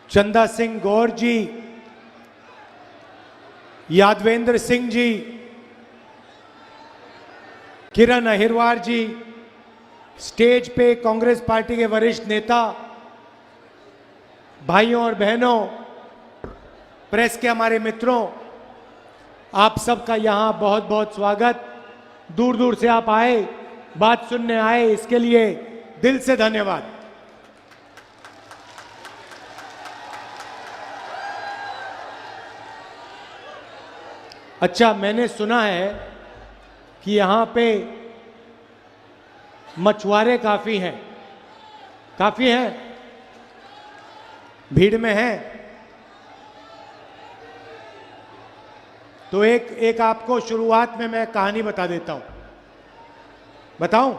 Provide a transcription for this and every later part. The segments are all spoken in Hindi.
चंदा सिंह गौर जी, यादवेंद्र सिंह जी, किरण अहिरवार जी, स्टेज पे कांग्रेस पार्टी के वरिष्ठ नेता, भाइयों और बहनों, प्रेस के हमारे मित्रों, आप सबका यहां बहुत बहुत स्वागत। दूर दूर से आप आए, बात सुनने आए, इसके लिए दिल से धन्यवाद। अच्छा, मैंने सुना है कि यहां पे मछुआरे काफी हैं, भीड़ में हैं। तो एक आपको शुरुआत में मैं कहानी बता देता हूं। बताऊं?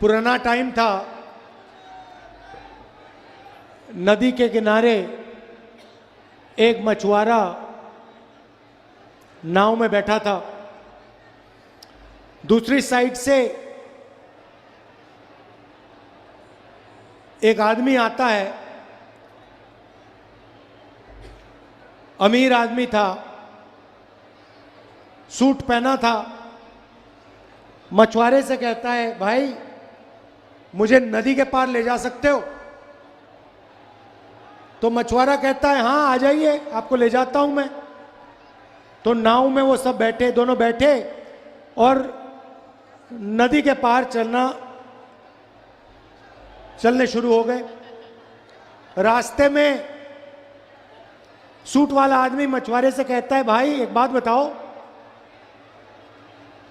पुराना टाइम था, नदी के किनारे एक मछुआरा नाव में बैठा था। दूसरी साइड से एक आदमी आता है, अमीर आदमी था, सूट पहना था। मछुआरे से कहता है, भाई मुझे नदी के पार ले जा सकते हो? तो मछुआरा कहता है, हाँ आ जाइए, आपको ले जाता हूं मैं। तो नाव में वो सब बैठे, दोनों बैठे और नदी के पार चलने शुरू हो गए। रास्ते में सूट वाला आदमी मछुआरे से कहता है, भाई एक बात बताओ,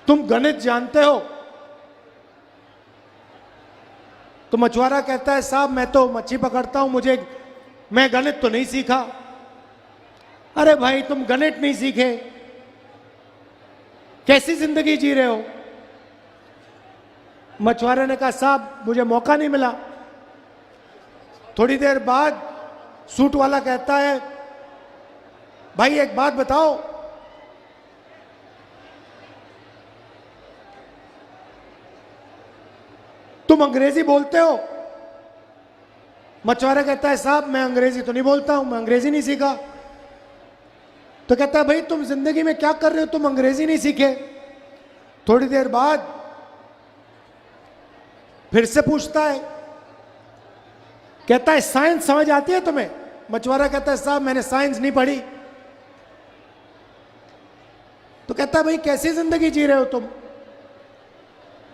तुम गणित जानते हो? तो मछुआरा कहता है, साहब मैं तो मच्छी पकड़ता हूं, मैं गणित तो नहीं सीखा। अरे भाई, तुम गणित नहीं सीखे, कैसी जिंदगी जी रहे हो? मछुआरे ने कहा, साहब मुझे मौका नहीं मिला। थोड़ी देर बाद सूट वाला कहता है, भाई एक बात बताओ, तुम अंग्रेजी बोलते हो? मछुआरा कहता है, साहब मैं अंग्रेजी तो नहीं बोलता हूं, मैं अंग्रेजी नहीं सीखा। तो कहता है, भाई तुम जिंदगी में क्या कर रहे हो, तुम अंग्रेजी नहीं सीखे? थोड़ी देर बाद फिर से पूछता है, कहता है, साइंस समझ आती है तुम्हें? मछुआरा कहता है, साहब मैंने साइंस नहीं पढ़ी। तो कहता है, भाई कैसी जिंदगी जी रहे हो तुम?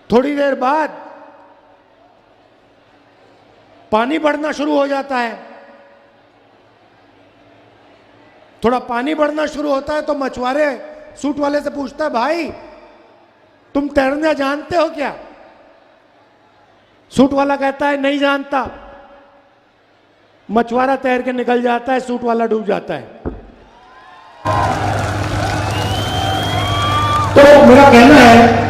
थोड़ी देर बाद पानी बढ़ना शुरू हो जाता है। थोड़ा पानी बढ़ना शुरू होता है तो मछुआरे सूट वाले से पूछता है, भाई तुम तैरना जानते हो क्या? सूट वाला कहता है, नहीं जानता। मछुआरा तैर के निकल जाता है, सूट वाला डूब जाता है। तो मेरा कहना है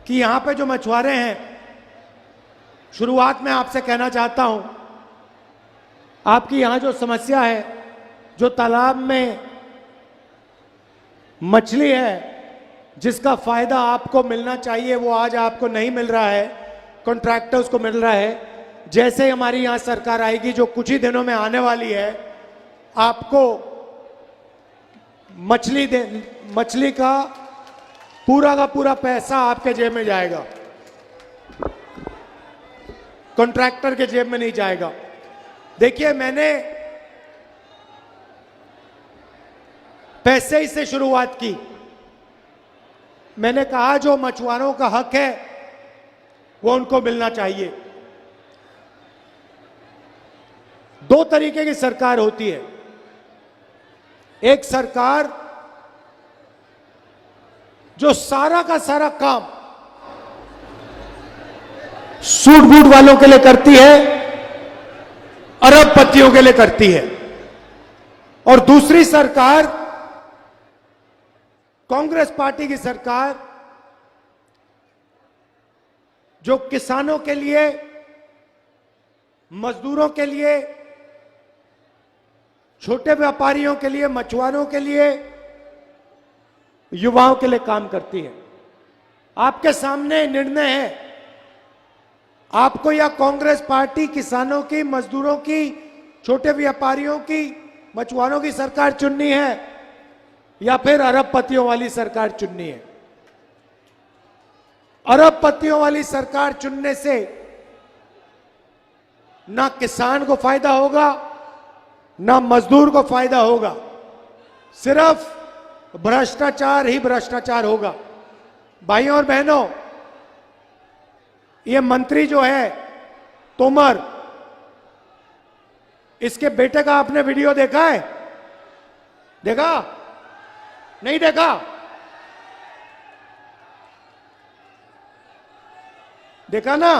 कि यहां पे जो मछुआरे हैं, शुरुआत में आपसे कहना चाहता हूं, आपकी यहां जो समस्या है, जो तालाब में मछली है जिसका फायदा आपको मिलना चाहिए वो आज आपको नहीं मिल रहा है, कॉन्ट्रैक्टर्स को मिल रहा है। जैसे ही हमारी यहां सरकार आएगी, जो कुछ ही दिनों में आने वाली है, आपको मछली का पूरा पैसा आपके जेब में जाएगा, कॉन्ट्रैक्टर के जेब में नहीं जाएगा। देखिए, मैंने पैसे ही से शुरुआत की। मैंने कहा जो मछुआरों का हक है वो उनको मिलना चाहिए। दो तरीके की सरकार होती है। एक सरकार जो सारा का सारा काम सूट बूट वालों के लिए करती है, अरबपतियों के लिए करती है। और दूसरी सरकार, कांग्रेस पार्टी की सरकार, जो किसानों के लिए, मजदूरों के लिए, छोटे व्यापारियों के लिए, मछुआरों के लिए युवाओं के लिए काम करती है। आपके सामने निर्णय है, आपको या कांग्रेस पार्टी किसानों की, मजदूरों की, छोटे व्यापारियों की, मछुआरों की सरकार चुननी है या फिर अरबपतियों वाली सरकार चुननी है। अरबपतियों वाली सरकार चुनने से ना किसान को फायदा होगा, ना मजदूर को फायदा होगा, सिर्फ भ्रष्टाचार ही भ्रष्टाचार होगा। भाइयों और बहनों, ये मंत्री जो है तोमर, इसके बेटे का आपने वीडियो देखा है? देखा? नहीं देखा? देखा ना?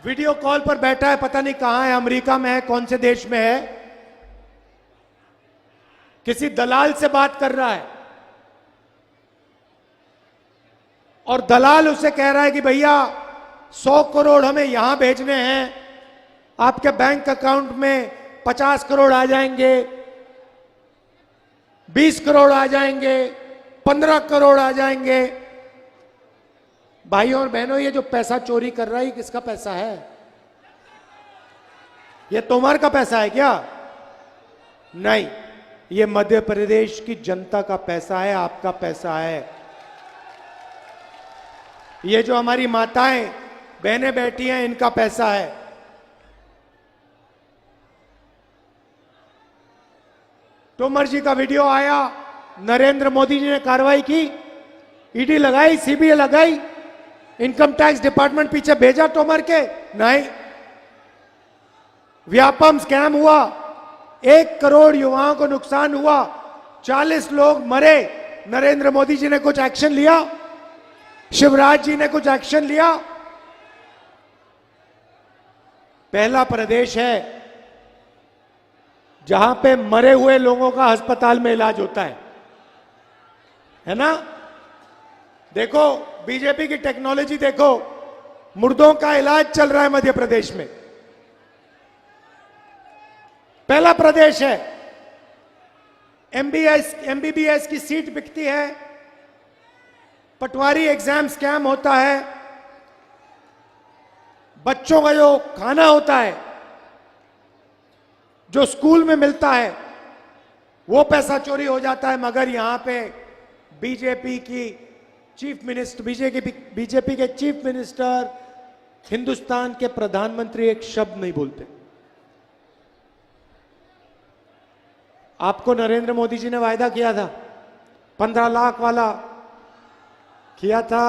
वीडियो कॉल पर बैठा है, पता नहीं कहां है, अमेरिका में है, कौन से देश में है, किसी दलाल से बात कर रहा है और दलाल उसे कह रहा है कि भैया 100 करोड़ हमें यहां भेजने हैं, आपके बैंक अकाउंट में 50 करोड़ आ जाएंगे, 20 करोड़ आ जाएंगे, 15 करोड़ आ जाएंगे। भाइयों और बहनों, ये जो पैसा चोरी कर रहा है, किसका पैसा है? ये तोमर का पैसा है क्या? नहीं, ये मध्य प्रदेश की जनता का पैसा है, आपका पैसा है। ये जो हमारी माताएं बहनें बैठी हैं, इनका पैसा है। तोमर जी का वीडियो आया, नरेंद्र मोदी जी ने कार्रवाई की, ईडी लगाई, सीबीआई लगाई, इनकम टैक्स डिपार्टमेंट पीछे भेजा तोमर के? नहीं। व्यापम स्कैम हुआ, 1 करोड़ युवाओं को नुकसान हुआ, 40 लोग मरे, नरेंद्र मोदी जी ने कुछ एक्शन लिया? शिवराज जी ने कुछ एक्शन लिया? पहला प्रदेश है जहां पे मरे हुए लोगों का अस्पताल में इलाज होता है ना? देखो, बीजेपी की टेक्नोलॉजी देखो, मुर्दों का इलाज चल रहा है मध्य प्रदेश में। पहला प्रदेश है। एमबीबीएस की सीट बिकती है, पटवारी एग्जाम स्कैम होता है, बच्चों का जो खाना होता है, जो स्कूल में मिलता है, वो पैसा चोरी हो जाता है। मगर यहां पे बीजेपी के चीफ मिनिस्टर, हिंदुस्तान के प्रधानमंत्री एक शब्द नहीं बोलते। आपको नरेंद्र मोदी जी ने वायदा किया था, 15 लाख वाला किया था,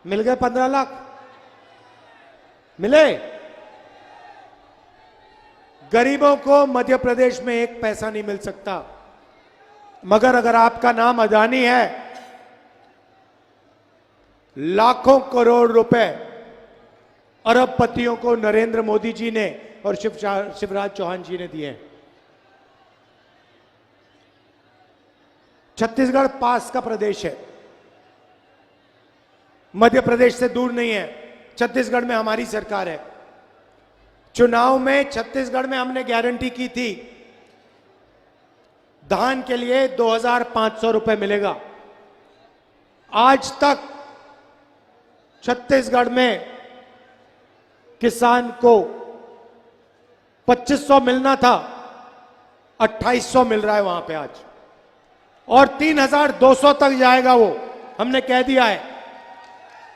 मिल गए 15 लाख? मिले? गरीबों को मध्य प्रदेश में 1 पैसा नहीं मिल सकता। मगर अगर आपका नाम अदानी है, लाखों करोड़ रुपए अरबपतियों को नरेंद्र मोदी जी ने और शिवराज चौहान जी ने दिए। छत्तीसगढ़ पास का प्रदेश है, मध्य प्रदेश से दूर नहीं है। छत्तीसगढ़ में हमारी सरकार है। चुनाव में छत्तीसगढ़ में हमने गारंटी की थी, धान के लिए 2500 रुपए मिलेगा। आज तक छत्तीसगढ़ में किसान को 2500 मिलना था, 2800 मिल रहा है वहां पे आज, और 3200 तक जाएगा वो, हमने कह दिया है।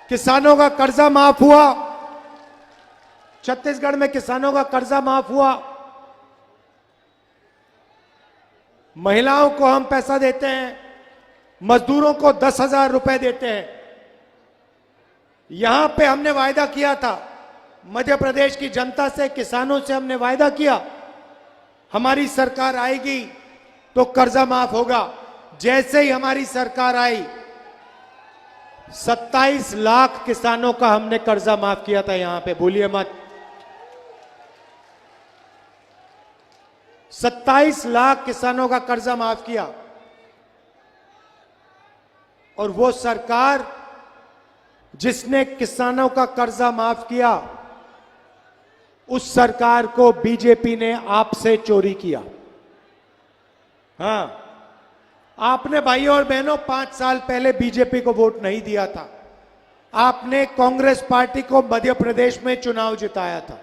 किसानों का कर्जा माफ हुआ, छत्तीसगढ़ में किसानों का कर्जा माफ हुआ। महिलाओं को हम पैसा देते हैं, मजदूरों को 10,000 रुपए देते हैं। यहां पे हमने वायदा किया था, मध्य प्रदेश की जनता से, किसानों से हमने वायदा किया, हमारी सरकार आएगी तो कर्जा माफ होगा। जैसे ही हमारी सरकार आई, 27 लाख किसानों का हमने कर्जा माफ किया था। यहां पे भूलिए मत, 27 लाख किसानों का कर्जा माफ किया। और वो सरकार जिसने किसानों का कर्जा माफ किया, उस सरकार को बीजेपी ने आपसे चोरी किया। हाँ, आपने भाइयों और बहनों 5 साल पहले बीजेपी को वोट नहीं दिया था। आपने कांग्रेस पार्टी को मध्य प्रदेश में चुनाव जिताया था।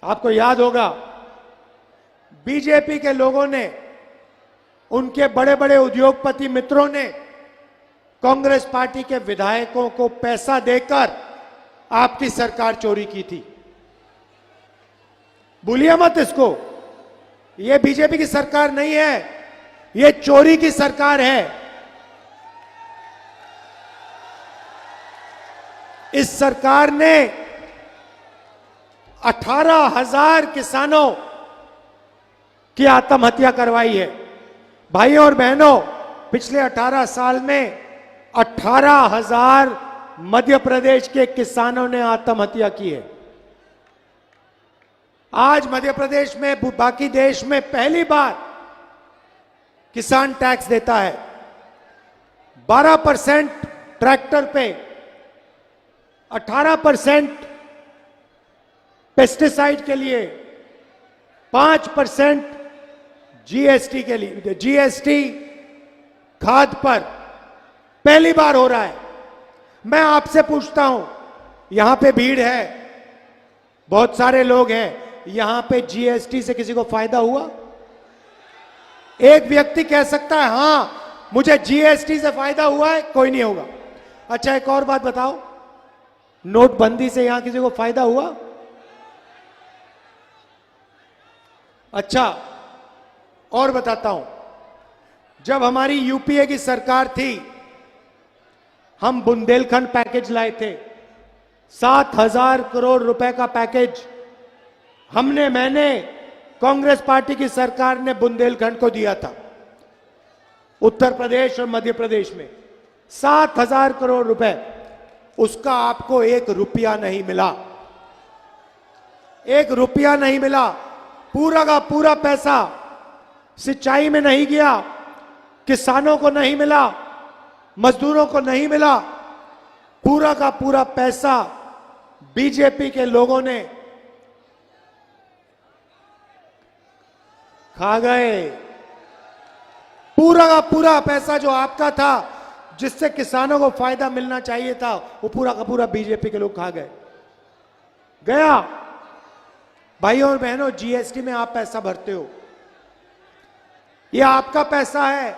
आपको याद होगा, बीजेपी के लोगों ने, उनके बड़े बड़े उद्योगपति मित्रों ने कांग्रेस पार्टी के विधायकों को पैसा देकर आपकी सरकार चोरी की थी। भूलिए मत इसको। यह बीजेपी की सरकार नहीं है, यह चोरी की सरकार है। इस सरकार ने 18,000 किसानों की आत्महत्या करवाई है। भाइयों और बहनों, पिछले 18 साल में 18,000 मध्य प्रदेश के किसानों ने आत्महत्या की है। आज मध्य प्रदेश में, बाकी देश में पहली बार किसान टैक्स देता है। 12% ट्रैक्टर पे, 18% पेस्टिसाइड के लिए, 5% जीएसटी के लिए, जीएसटी खाद पर पहली बार हो रहा है। मैं आपसे पूछता हूं, यहां पे भीड़ है, बहुत सारे लोग हैं, यहां पे जीएसटी से किसी को फायदा हुआ? एक व्यक्ति कह सकता है हां मुझे जीएसटी से फायदा हुआ है? कोई नहीं होगा। अच्छा, एक और बात बताओ, नोटबंदी से यहां किसी को फायदा हुआ? अच्छा, और बताता हूं, जब हमारी यूपीए की सरकार थी, हम बुंदेलखंड पैकेज लाए थे, 7,000 करोड़ रुपए का पैकेज मैंने कांग्रेस पार्टी की सरकार ने बुंदेलखंड को दिया था। उत्तर प्रदेश और मध्य प्रदेश में 7,000 करोड़ रुपए, उसका आपको 1 रुपया नहीं मिला। 1 रुपया नहीं मिला। पूरा का पूरा पैसा सिंचाई में नहीं गया, किसानों को नहीं मिला, मजदूरों को नहीं मिला। पूरा का पूरा पैसा बीजेपी के लोगों ने खा गए। पूरा का पूरा पैसा जो आपका था, जिससे किसानों को फायदा मिलना चाहिए था, वो पूरा का पूरा बीजेपी के लोग खा गए। गया। भाइयों और बहनों, जीएसटी में आप पैसा भरते हो, ये आपका पैसा है।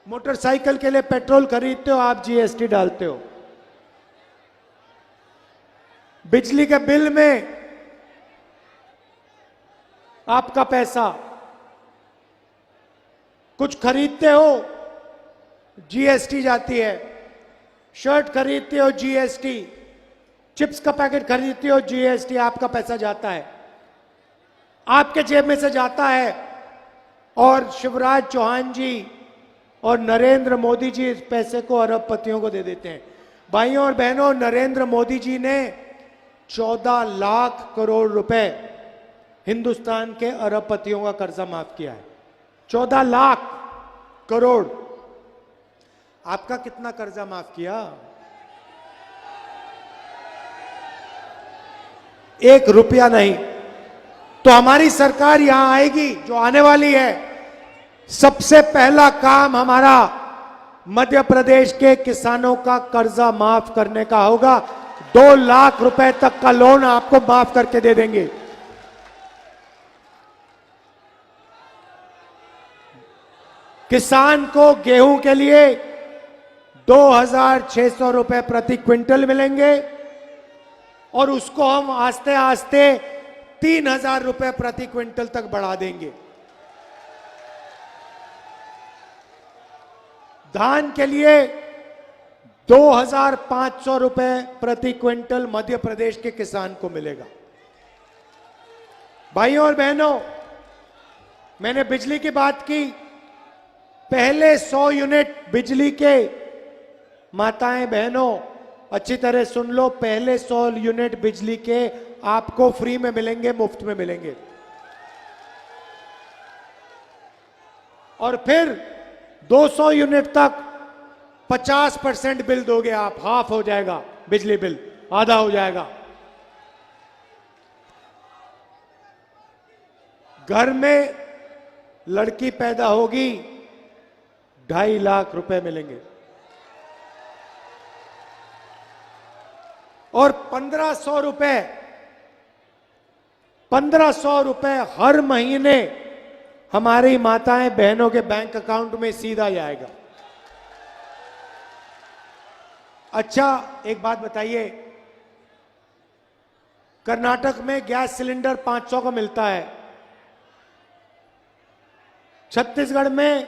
मोटरसाइकिल के लिए पेट्रोल खरीदते हो, आप जीएसटी डालते हो। बिजली के बिल में आपका पैसा, कुछ खरीदते हो जीएसटी जाती है, शर्ट खरीदते हो जीएसटी, चिप्स का पैकेट खरीदते हो जीएसटी, आपका पैसा जाता है, आपके जेब में से जाता है। और शिवराज चौहान जी और नरेंद्र मोदी जी इस पैसे को अरबपतियों को दे देते हैं। भाइयों और बहनों, नरेंद्र मोदी जी ने 14 लाख करोड़ रुपए हिंदुस्तान के अरबपतियों का कर्जा माफ किया है। 14 लाख करोड़। आपका कितना कर्जा माफ किया? 1 रुपया नहीं। तो हमारी सरकार यहां आएगी, जो आने वाली है, सबसे पहला काम हमारा मध्य प्रदेश के किसानों का कर्जा माफ करने का होगा। 2 लाख रुपए तक का लोन आपको माफ करके दे देंगे। किसान को गेहूं के लिए 2,600 रुपए प्रति क्विंटल मिलेंगे और उसको हम आस्ते आस्ते 3,000 रुपए प्रति क्विंटल तक बढ़ा देंगे। धान के लिए 2,500 रुपए प्रति क्विंटल मध्य प्रदेश के किसान को मिलेगा। भाइयों और बहनों, मैंने बिजली की बात की। पहले 100 यूनिट बिजली के, माताएं बहनों अच्छी तरह सुन लो, पहले 100 यूनिट बिजली के आपको फ्री में मिलेंगे, मुफ्त में मिलेंगे। और फिर 200 यूनिट तक 50% बिल दोगे आप, हाफ हो जाएगा बिजली बिल, आधा हो जाएगा। घर में लड़की पैदा होगी 2.5 लाख रुपए मिलेंगे और 1500 रुपए हर महीने हमारी माताएं बहनों के बैंक अकाउंट में सीधा जाएगा। अच्छा, एक बात बताइए, कर्नाटक में गैस सिलेंडर 500 का मिलता है, छत्तीसगढ़ में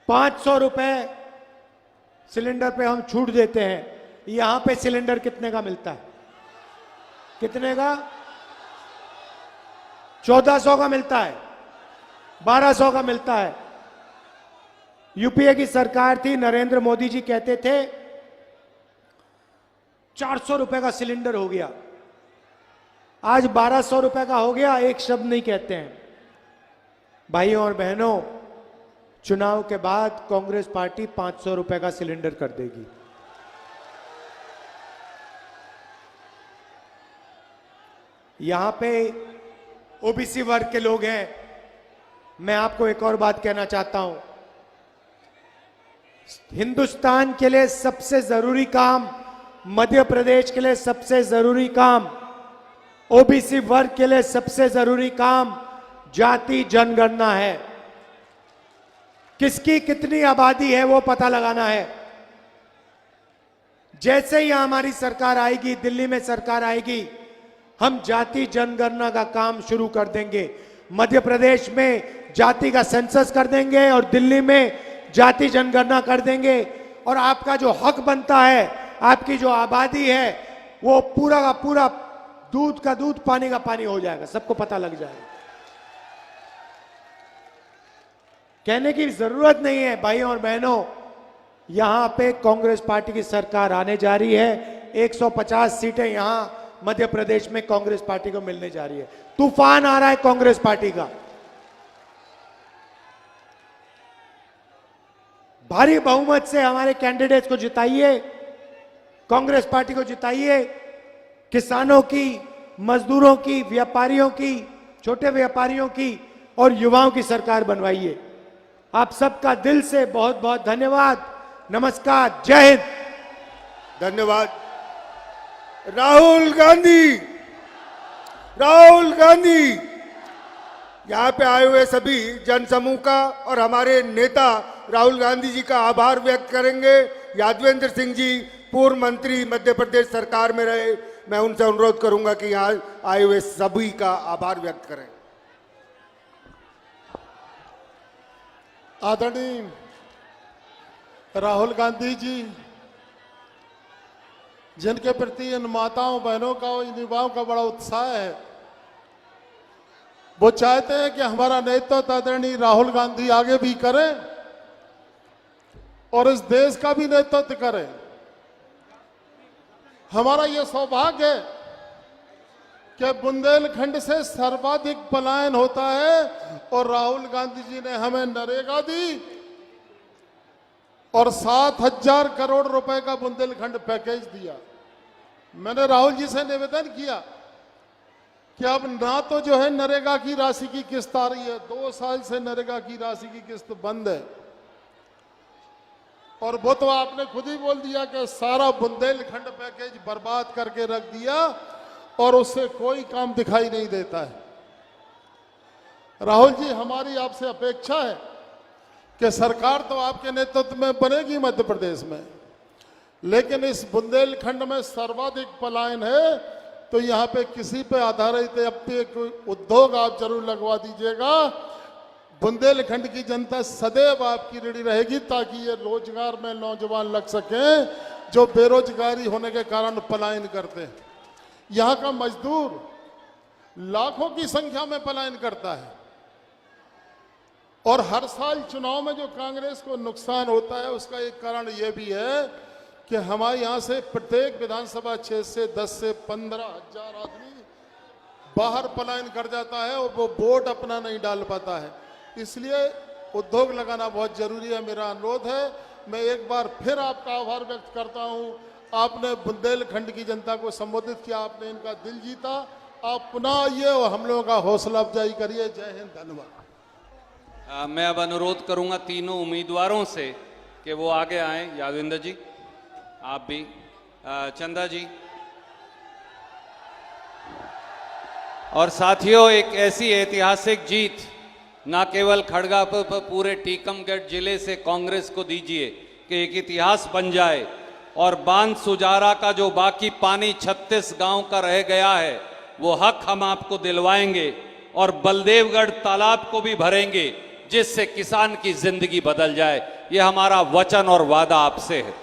500 रुपए सिलेंडर पे हम छूट देते हैं। यहां पे सिलेंडर कितने का मिलता है? कितने का? 1400 का मिलता है, 1200 का मिलता है। यूपीए की सरकार थी, नरेंद्र मोदी जी कहते थे 400 रुपए का सिलेंडर हो गया, आज 1200 रुपए का हो गया, एक शब्द नहीं कहते हैं। भाइयों और बहनों, चुनाव के बाद कांग्रेस पार्टी 500 रुपए का सिलेंडर कर देगी। यहां पे ओबीसी वर्ग के लोग हैं। मैं आपको एक और बात कहना चाहता हूं, हिंदुस्तान के लिए सबसे जरूरी काम, मध्य प्रदेश के लिए सबसे जरूरी काम, ओबीसी वर्ग के लिए सबसे जरूरी काम जाति जनगणना है। किसकी कितनी आबादी है वो पता लगाना है। जैसे ही हमारी सरकार आएगी, दिल्ली में सरकार आएगी, हम जाति जनगणना का काम शुरू कर देंगे। मध्य प्रदेश में जाति का सेंसस कर देंगे और दिल्ली में जाति जनगणना कर देंगे और आपका जो हक बनता है, आपकी जो आबादी है, वो पूरा का पूरा दूध का दूध, पानी का पानी हो जाएगा, सबको पता लग जाएगा। कहने की जरूरत नहीं है भाइयों और बहनों, यहां पे कांग्रेस पार्टी की सरकार आने जा रही है। 150 सीटें यहां मध्य प्रदेश में कांग्रेस पार्टी को मिलने जा रही है। तूफान आ रहा है कांग्रेस पार्टी का। भारी बहुमत से हमारे कैंडिडेट्स को जिताइए, कांग्रेस पार्टी को जिताइए। किसानों की, मजदूरों की, व्यापारियों की, छोटे व्यापारियों की और युवाओं की सरकार बनवाइए। आप सबका दिल से बहुत बहुत धन्यवाद। नमस्कार, जय हिंद। धन्यवाद। राहुल गांधी, राहुल गांधी, यहाँ पे आए हुए सभी जनसमूह का और हमारे नेता राहुल गांधी जी का आभार व्यक्त करेंगे। यादवेंद्र सिंह जी पूर्व मंत्री मध्य प्रदेश सरकार में रहे, मैं उनसे अनुरोध करूंगा कि यहाँ आए हुए सभी का आभार व्यक्त करें। आदरणीय राहुल गांधी जी, जिनके प्रति इन माताओं बहनों का और इन युवाओं का बड़ा उत्साह है, वो चाहते हैं कि हमारा नेतृत्व आदरणीय राहुल गांधी आगे भी करें और इस देश का भी नेतृत्व करें। हमारा ये सौभाग्य है कि बुंदेलखंड से सर्वाधिक पलायन होता है और राहुल गांधी जी ने हमें नरेगा दी और 7,000 करोड़ रुपए का बुंदेलखंड पैकेज दिया। मैंने राहुल जी से निवेदन किया कि अब ना तो जो है नरेगा की राशि की किस्त आ रही है, 2 साल से नरेगा की राशि की किस्त बंद है, और वो तो आपने खुद ही बोल दिया कि सारा बुंदेलखंड पैकेज बर्बाद करके रख दिया और उससे कोई काम दिखाई नहीं देता है। राहुल जी, हमारी आपसे अपेक्षा है कि सरकार तो आपके नेतृत्व में बनेगी मध्य प्रदेश में, लेकिन इस बुंदेलखंड में सर्वाधिक पलायन है, तो यहाँ पे किसी पे आधारित एक उद्योग आप जरूर लगवा दीजिएगा। बुंदेलखंड की जनता सदैव आपकी ऋणी रहेगी ताकि ये रोजगार में नौजवान लग सकें जो बेरोजगारी होने के कारण पलायन करते हैं। यहाँ का मजदूर लाखों की संख्या में पलायन करता है और हर साल चुनाव में जो कांग्रेस को नुकसान होता है उसका एक कारण यह भी है कि हमारे यहाँ से प्रत्येक विधानसभा क्षेत्र से 10 से 15 हजार आदमी बाहर पलायन कर जाता है और वो वोट अपना नहीं डाल पाता है। इसलिए उद्योग लगाना बहुत जरूरी है। मेरा अनुरोध है, मैं एक बार फिर आपका आभार व्यक्त करता हूँ। आपने बुंदेलखंड की जनता को संबोधित किया, आपने इनका दिल जीता। आप पुनः आइए और हम लोगों का हौसला अफजाई करिए। जय हिंद, धन्यवाद। मैं अब अनुरोध करूंगा तीनों उम्मीदवारों से कि वो आगे आएं। यादविंदर जी, आप भी, चंदा जी, और साथियों, एक ऐसी ऐतिहासिक जीत ना केवल खड़गा पर पूरे टीकमगढ़ जिले से कांग्रेस को दीजिए कि एक इतिहास बन जाए और बांध सुजारा का जो बाकी पानी 36 गांव का रह गया है वो हक हम आपको दिलवाएंगे और बलदेवगढ़ तालाब को भी भरेंगे, जिससे किसान की जिंदगी बदल जाए। ये हमारा वचन और वादा आपसे है।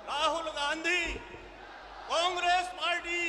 राहुल गांधी, कांग्रेस पार्टी।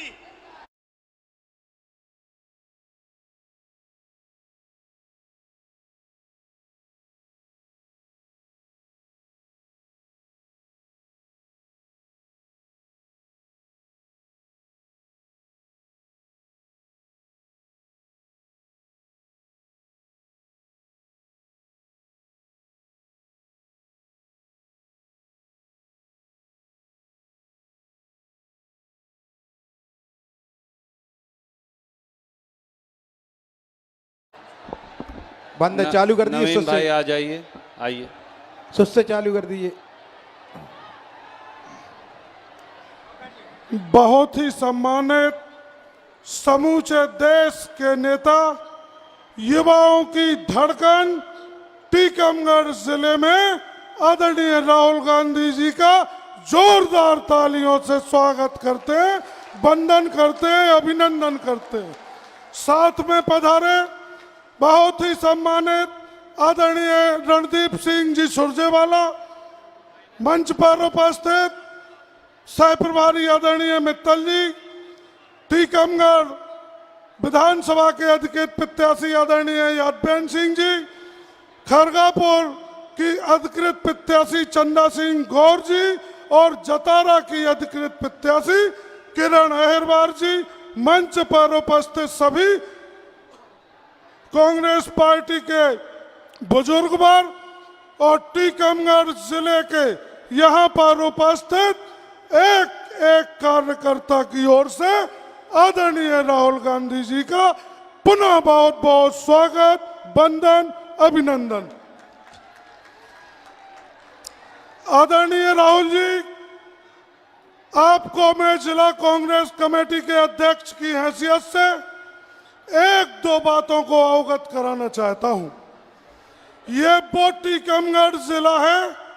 बंद चालू कर दीजिए। नवीन भाई आ जाइए, आइए। सुस्त से चालू कर दीजिए। बहुत ही सम्मानित समूचे देश के नेता, युवाओं की धड़कन, टीकमगढ़ जिले में आदरणीय राहुल गांधी जी का जोरदार तालियों से स्वागत करते हैं, वंदन करते हैं, अभिनंदन करते हैं। साथ में पधारे बहुत ही सम्मानित आदरणीय रणदीप सिंह जी सुरजेवाला, मंच पर उपस्थित सह प्रभारी आदरणीय मित्तल जी, टीकमगढ़ विधानसभा के अधिकृत प्रत्याशी आदरणीय यादवेंद्र सिंह जी, खरगापुर की अधिकृत प्रत्याशी चंदा सिंह गौर जी और जतारा की अधिकृत प्रत्याशी किरण अहिरवार जी, मंच पर उपस्थित सभी कांग्रेस पार्टी के बुजुर्गवर और टीकमगढ़ जिले के यहाँ पर उपस्थित एक एक कार्यकर्ता की ओर से आदरणीय राहुल गांधी जी का पुनः बहुत बहुत स्वागत, वंदन, अभिनंदन। आदरणीय राहुल जी, आपको मैं जिला कांग्रेस कमेटी के अध्यक्ष की हैसियत से एक दो बातों को अवगत कराना चाहता हूं। ये वो टीकमगढ़ जिला है